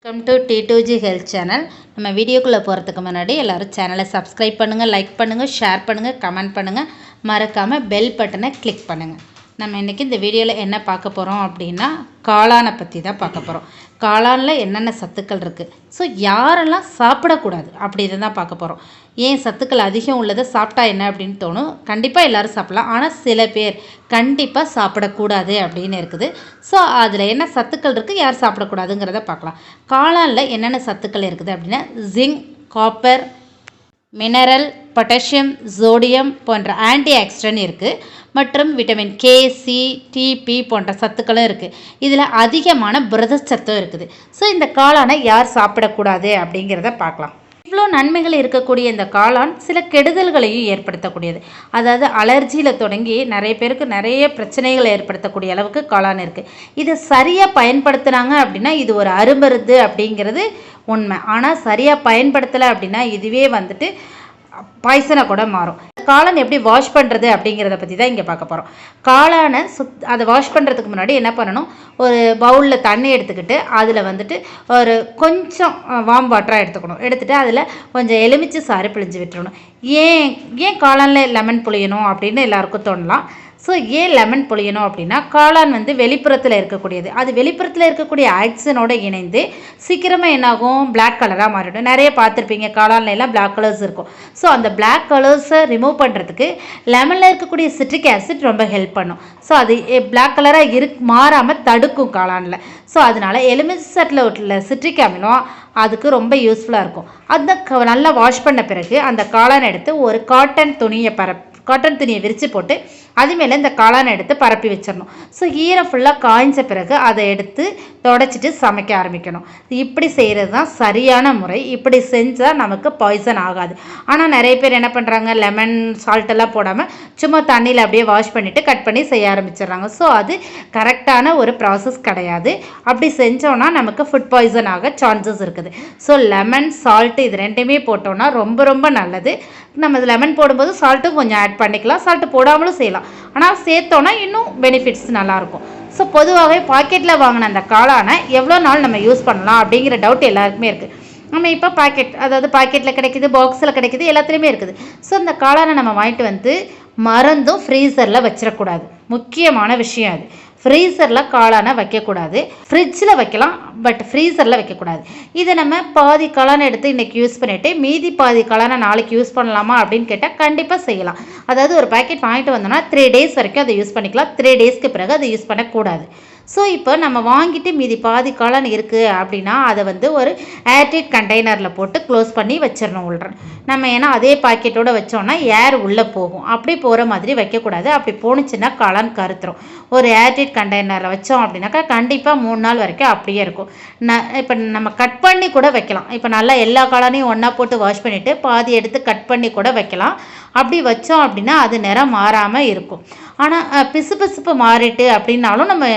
Welcome to T2G health channel. நம்ம வீடியோக்குள்ளே போகிறதுக்கு முன்னாடி எல்லோரும் சேனலை சப்ஸ்கிரைப் பண்ணுங்கள், லைக் பண்ணுங்கள், ஷேர் பண்ணுங்கள், கமெண்ட் பண்ணுங்கள், மறக்காமல் பெல் பட்டனை கிளிக் பண்ணுங்கள். நம்ம இன்றைக்கி இந்த வீடியோவில் என்ன பார்க்க போகிறோம் அப்படின்னா காளானை பற்றி தான் பார்க்க போகிறோம். காளானில் என்னென்ன சத்துக்கள் இருக்குது, ஸோ யாரெல்லாம் சாப்பிடக்கூடாது அப்படின்னு தான் பார்க்க போகிறோம். ஏன் சத்துக்கள் அதிகம் உள்ளதை சாப்பிட்டா என்ன அப்படின்னு தோணும். கண்டிப்பாக எல்லோரும் சாப்பிட்லாம், ஆனால் சில பேர் கண்டிப்பாக சாப்பிடக்கூடாது அப்படின்னு இருக்குது. ஸோ அதில் என்ன சத்துக்கள் இருக்குது, யார் சாப்பிடக்கூடாதுங்கிறத பார்க்கலாம். காளானில் என்னென்ன சத்துக்கள் இருக்குது அப்படின்னா zinc, copper, mineral, potassium, sodium போன்ற ஆன்டி ஆக்சிடென்ட் இருக்குது. மற்றும் விட்டமின் கே, சி, டிபி போன்ற சத்துக்களும் இருக்குது. இதில் அதிகமான புரதச்சத்தும் இருக்குது. ஸோ இந்த காளானை யார் சாப்பிடக்கூடாது அப்படிங்கிறத பார்க்கலாம். இவ்வளோ நன்மைகள் இருக்கக்கூடிய இந்த காளான் சில கெடுதல்களையும் ஏற்படுத்தக்கூடியது. அதாவது அலர்ஜியில் தொடங்கி நிறைய பேருக்கு நிறைய பிரச்சனைகளை ஏற்படுத்தக்கூடிய அளவுக்கு காளான் இருக்குது. இதை சரியாக பயன்படுத்தினாங்க அப்படின்னா இது ஒரு அருமருந்து அப்படிங்கிறது உண்மை. ஆனால் சரியாக பயன்படுத்தலை அப்படின்னா இதுவே வந்துட்டு பாய்சனை கூட மாறும். காளான் எப்படி வாஷ் பண்ணுறது அப்படிங்கிறத பற்றி தான் இங்கே பார்க்க போகிறோம். காளானை அதை வாஷ் பண்ணுறதுக்கு முன்னாடி என்ன பண்ணணும், ஒரு பவுலில் தண்ணி எடுத்துக்கிட்டு அதில் வந்துட்டு ஒரு கொஞ்சம் வார்ம் வாட்டராக எடுத்துகிட்டு அதில் கொஞ்சம் எலுமிச்சை சாறு பிழிஞ்சு விட்டுறணும். ஏன் காளானில் லெமன் புளியணும் அப்படின்னு எல்லாருக்கும் தோணலாம். ஸோ ஏன் லெமன் புளியணும் அப்படின்னா காளான் வந்து வெளிப்புறத்தில் இருக்கக்கூடியது. அது வெளிப்புறத்தில் இருக்கக்கூடிய ஆக்சிஜனோடு இணைந்து சீக்கிரமாக என்னாகும், பிளாக் கலராக மாறிடும். நிறைய பார்த்துருப்பீங்க காளான்ல எல்லாம் பிளாக் கலர்ஸ் இருக்கும். ஸோ அந்த பிளாக் கலர்ஸை ரிமூவ் பண்ணுறதுக்கு லெமனில் இருக்கக்கூடிய சிட்ரிக் ஆசிட் ரொம்ப ஹெல்ப் பண்ணும். ஸோ அது பிளாக் கலராக மாறாமல் தடுக்கும் காளானில். ஸோ அதனால் எலுமிச்சை சாற்றில் உள்ள சிட்ரிக் அமிலம் அதுக்கு ரொம்ப யூஸ்ஃபுல்லாக இருக்கும். அந்த நல்லா வாஷ் பண்ண பிறகு அந்த காளான் எடுத்து ஒரு காட்டன் துணியை விரித்து போட்டு அது மேலே இந்த காளானை எடுத்து பரப்பி வச்சிடணும். ஸோ ஈரம் ஃபுல்லாக காய்ஞ்ச பிறகு அதை எடுத்து தொடச்சிட்டு சமைக்க ஆரம்பிக்கணும். இப்படி செய்கிறது தான் சரியான முறை. இப்படி செஞ்சால் நமக்கு பாய்சன் ஆகாது. ஆனால் நிறைய பேர் என்ன பண்ணுறாங்க, லெமன் சால்ட்டெல்லாம் போடாமல் சும்மா தண்ணியில் அப்படியே வாஷ் பண்ணிவிட்டு கட் பண்ணி செய்ய ஆரம்பிச்சிடுறாங்க. ஸோ அது கரெக்டான ஒரு ப்ராசஸ் கிடையாது. அப்படி செஞ்சோன்னா நமக்கு ஃபுட் பாய்சன் ஆக சான்சஸ் இருக்குது. ஸோ லெமன், சால்ட்டு இது ரெண்டுமே போட்டோன்னா ரொம்ப ரொம்ப நல்லது. நம்ம லெமன் போடும்போது சால்ட்டும் கொஞ்சம் ஆட் பண்ணிக்கலாம், சால்ட்டு போடாமலும் செய்யலாம். ஆனால் சேர்த்தோன்னா இன்னும் பெனிஃபிட்ஸ் நல்லாயிருக்கும். ஸோ பொதுவாகவே பாக்கெட்டில் வாங்கின அந்த காளானை எவ்வளோ நாள் நம்ம யூஸ் பண்ணலாம் அப்படிங்கிற டவுட் எல்லாருக்குமே இருக்குது. நம்ம இப்போ பாக்கெட்டில் கிடைக்கிது, பாக்ஸில் கிடைக்கிது, எல்லாத்துலேயுமே இருக்குது. ஸோ இந்த காளானை நம்ம வாங்கிட்டு வந்து மறந்தும் ஃப்ரீசரில் வச்சிடக்கூடாது. முக்கியமான விஷயம் அது. ஃப்ரீசரில் காளானை வைக்கக்கூடாது. ஃப்ரிட்ஜில் வைக்கலாம், பட் ஃப்ரீசரில் வைக்கக்கூடாது. இதை நம்ம பாதி காளானை எடுத்து இன்றைக்கி யூஸ் பண்ணிவிட்டு மீதி பாதி காளானை நாளைக்கு யூஸ் பண்ணலாமா அப்படின்னு கேட்டால் கண்டிப்பாக செய்யலாம். அதாவது ஒரு பேக்கெட் வாங்கிட்டு வந்தோம்னா 3 days வரைக்கும் அதை யூஸ் பண்ணிக்கலாம். 3 daysக்கு பிறகு அதை யூஸ் பண்ணக்கூடாது. ஸோ இப்போ நம்ம வாங்கிட்டு மீதி பாதி காளான் இருக்குது அப்படின்னா அதை வந்து ஒரு ஏர்டைட் கண்டெய்னரில் போட்டு க்ளோஸ் பண்ணி வச்சிடணும் உள்ள. நம்ம ஏன்னா அதே பாக்கெட்டோடு வச்சோன்னா ஏர் உள்ளே போகும். அப்படி போகிற மாதிரி வைக்கக்கூடாது. அப்படி போணுச்சுன்னா காளான் கருத்துரும். ஒரு ஏர்டைட் கண்டெய்னரில் வச்சோம் அப்படின்னாக்கா கண்டிப்பாக 3 நாள் வரைக்கும் அப்படியே இருக்கும். இப்போ நம்ம கட் பண்ணி கூட வைக்கலாம். இப்போ நல்லா எல்லா காளானையும் ஒன்றா போட்டு வாஷ் பண்ணிவிட்டு பாதி எடுத்து கட் பண்ணி கூட வைக்கலாம். அப்படி வச்சோம் அப்படின்னா அது நிறம் மாறாமல் இருக்கும். ஆனால் பிசுபிசுப்பு மாறிட்டு அப்படின்னாலும் நம்ம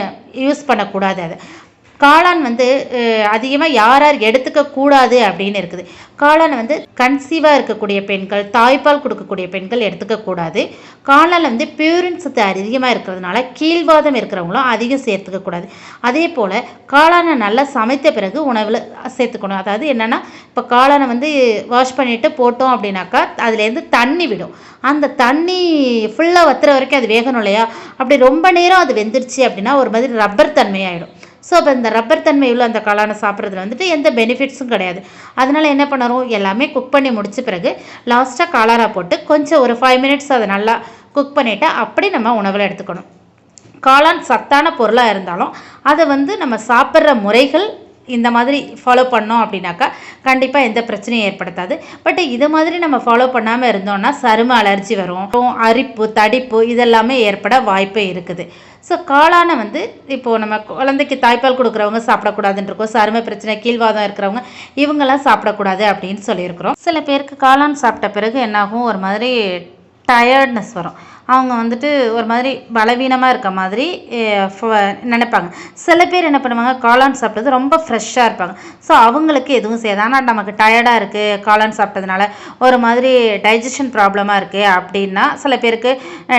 யூஸ் பண்ணக்கூடாது. அதை காளான் வந்து அதிகமாக யார் எடுத்துக்கக்கூடாது அப்படின்னு இருக்குது. காளான் வந்து கன்சீவாக இருக்கக்கூடிய பெண்கள், தாய்ப்பால் கொடுக்கக்கூடிய பெண்கள் எடுத்துக்கக்கூடாது. காளானில் வந்து பியூரின் சத்து அதிகமாக இருக்கிறதுனால கீழ்வாதம் இருக்கிறவங்களும் அதிகம் சேர்த்துக்கக்கூடாது. அதே போல் காளானை நல்லா சமைத்த பிறகு உணவில் சேர்த்துக்கணும். அதாவது என்னென்னா, இப்போ காளானை வந்து வாஷ் பண்ணிவிட்டு போட்டோம் அப்படின்னாக்கா அதுலேருந்து தண்ணி விடும். அந்த தண்ணி ஃபுல்லாக வத்துற வரைக்கும் அது வேகணும் இல்லையா? அப்படி ரொம்ப நேரம் அது வெந்துருச்சு அப்படின்னா ஒரு மாதிரி ரப்பர் தன்மையாகிடும். ஸோ அப்போ இந்த ரப்பர் தன்மை உள்ள அந்த காளானை சாப்பிட்றதுல வந்துட்டு எந்த பெனிஃபிட்ஸும் கிடையாது. அதனால் என்ன பண்ணுறோம், எல்லாமே குக் பண்ணி முடித்த பிறகு லாஸ்ட்டாக காளானை போட்டு கொஞ்சம் ஒரு 5 minutes அதை நல்லா குக் பண்ணிவிட்டு அப்படி நம்ம உணவில் எடுத்துக்கணும். காளான் சத்தான பொருளாக இருந்தாலும் அதை வந்து நம்ம சாப்பிட்ற முறைகள் இந்த மாதிரி ஃபாலோ பண்ணோம் அப்படின்னாக்கா கண்டிப்பாக எந்த பிரச்சனையும் ஏற்படுத்தாது. பட் இது மாதிரி நம்ம ஃபாலோ பண்ணாமல் இருந்தோம்னா சரும அலர்ஜி வரும், அரிப்பு, தடிப்பு இதெல்லாமே ஏற்பட வாய்ப்பு இருக்குது. ஸோ காளானை வந்து இப்போது நம்ம குழந்தைக்கு தாய்ப்பால் கொடுக்குறவங்க சாப்பிடக்கூடாதுன்னு இருக்கோம். சரும பிரச்சனை, கீழ்வாதம் இருக்கிறவங்க இவங்கெல்லாம் சாப்பிடக்கூடாது அப்படின்னு சொல்லியிருக்கிறோம். சில பேருக்கு காளான் சாப்பிட்ட பிறகு என்னாகும், ஒரு மாதிரி டயர்ட்னஸ் வரும். அவங்க வந்துட்டு ஒரு மாதிரி பலவீனமாக இருக்க மாதிரி நினைப்பாங்க. சில பேர் என்ன பண்ணுவாங்க, காளான் சாப்பிட்டது ரொம்ப ஃப்ரெஷ்ஷாக இருப்பாங்க. ஸோ அவங்களுக்கு எதுவும் செய்யாது. ஆனால் நமக்கு டயர்டாக இருக்குது காளான் சாப்பிட்டதுனால, ஒரு மாதிரி டைஜஷன் ப்ராப்ளமாக இருக்குது அப்படின்னா சில பேருக்கு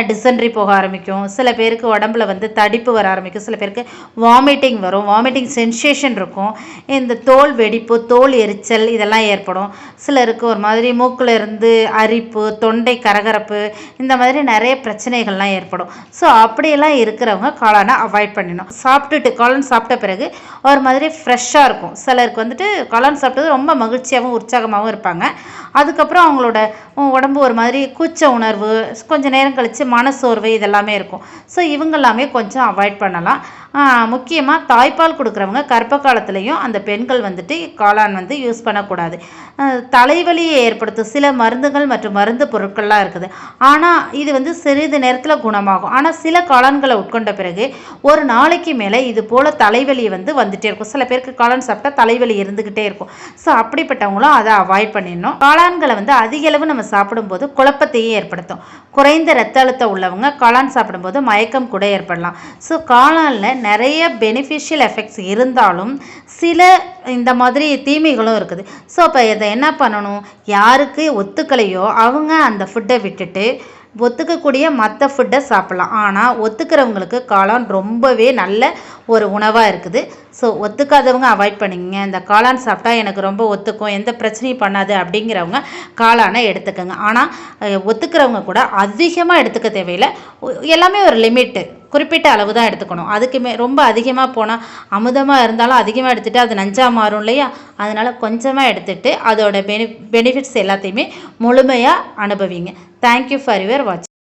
டிசென்ட்ரி போக ஆரம்பிக்கும், சில பேருக்கு உடம்புல வந்து தடிப்பு வர ஆரம்பிக்கும், சில பேருக்கு வாமிட்டிங் வரும், வாமிட்டிங் சென்சேஷன் இருக்கும், இந்த தோல் வெடிப்பு, தோல் எரிச்சல் இதெல்லாம் ஏற்படும். சிலருக்கு ஒரு மாதிரி மூக்கில் இருந்து அரிப்பு, தொண்டை கரகரப்பு, இந்த மாதிரி நிறைய பிரச்சனைகள்லாம் ஏற்படும். ஸோ அப்படியெல்லாம் இருக்கிறவங்க காளானை அவாய்ட் பண்ணிடணும். காளான் சாப்பிட்ட பிறகு ஒரு மாதிரி ஃப்ரெஷ்ஷாக இருக்கும். சிலருக்கு வந்துட்டு காளான் சாப்பிட்டது ரொம்ப மகிழ்ச்சியாகவும் உற்சாகமாகவும் இருப்பாங்க. அதுக்கப்புறம் அவங்களோட உடம்பு ஒரு மாதிரி கூச்ச உணர்வு, கொஞ்சம் நேரம் கழித்து மனசோர்வு இதெல்லாமே இருக்கும். ஸோ இவங்கெல்லாமே கொஞ்சம் அவாய்ட் பண்ணலாம். முக்கியமாக தாய்ப்பால் கொடுக்குறவங்க கர்ப்ப காலத்துலேயும் அந்த பெண்கள் வந்துட்டு காளான் வந்து யூஸ் பண்ணக்கூடாது. தலைவலியை ஏற்படுத்தும் சில மருந்துகள் மற்றும் மருந்து பொருட்கள்லாம் இருக்குது. ஆனால் இது வந்து சிறிது நேரத்தில் குணமாகும். ஆனால் சில காளான்களை உட்கொண்ட பிறகு ஒரு நாளைக்கு மேலே இது போல் தலைவலி வந்துட்டே இருக்கும். சில பேருக்கு காளான் சாப்பிட்டா தலைவலி இருந்துக்கிட்டே இருக்கும். ஸோ அப்படிப்பட்டவங்களும் அதை அவாய்ட் பண்ணிடணும். காளான்களை வந்து அதிக அளவு நம்ம சாப்பிடும்போது குழப்பத்தையும் ஏற்படுத்தும். குறைந்த இரத்த அழுத்தம் உள்ளவங்க காளான் சாப்பிடும்போது மயக்கம் கூட ஏற்படலாம். ஸோ காளானில் நிறைய பெனிஃபிஷியல் எஃபெக்ட்ஸ் இருந்தாலும் சில இந்த மாதிரி தீமைகளும் இருக்குது. ஸோ அப்போ இதை என்ன பண்ணணும், யாருக்கு ஒத்துக்கலையோ அவங்க அந்த ஃபுட்டை விட்டுட்டு ஒத்துக்கக்கூடிய மற்ற ஃபுட்டை சாப்பிட்லாம். ஆனால் ஒத்துக்கிறவங்களுக்கு காளான் ரொம்பவே நல்ல ஒரு உணவாக இருக்குது. ஸோ ஒத்துக்காதவங்க அவாய்ட் பண்ணிக்கங்க. இந்த காளான் சாப்பிட்டா எனக்கு ரொம்ப ஒத்துக்கும், எந்த பிரச்சனையும் பண்ணாது அப்படிங்கிறவங்க காளானை எடுத்துக்கோங்க. ஆனால் ஒத்துக்கிறவங்க கூட அதிகமாக எடுத்துக்க தேவையில்லை. எல்லாமே ஒரு லிமிட்டு, குறிப்பிட்ட அளவு தான் எடுத்துக்கணும். அதுக்குமே ரொம்ப அதிகமாக போனால் அமுதமாக இருந்தாலும் அதிகமாக எடுத்துகிட்டு அது நஞ்சாக மாறும் இல்லையா? அதனால் கொஞ்சமாக எடுத்துகிட்டு அதோட பெனிஃபிட்ஸ் எல்லாத்தையுமே முழுமையாக அனுபவிங்க. தேங்க்யூ ஃபார் யுவர் வாட்சிங்.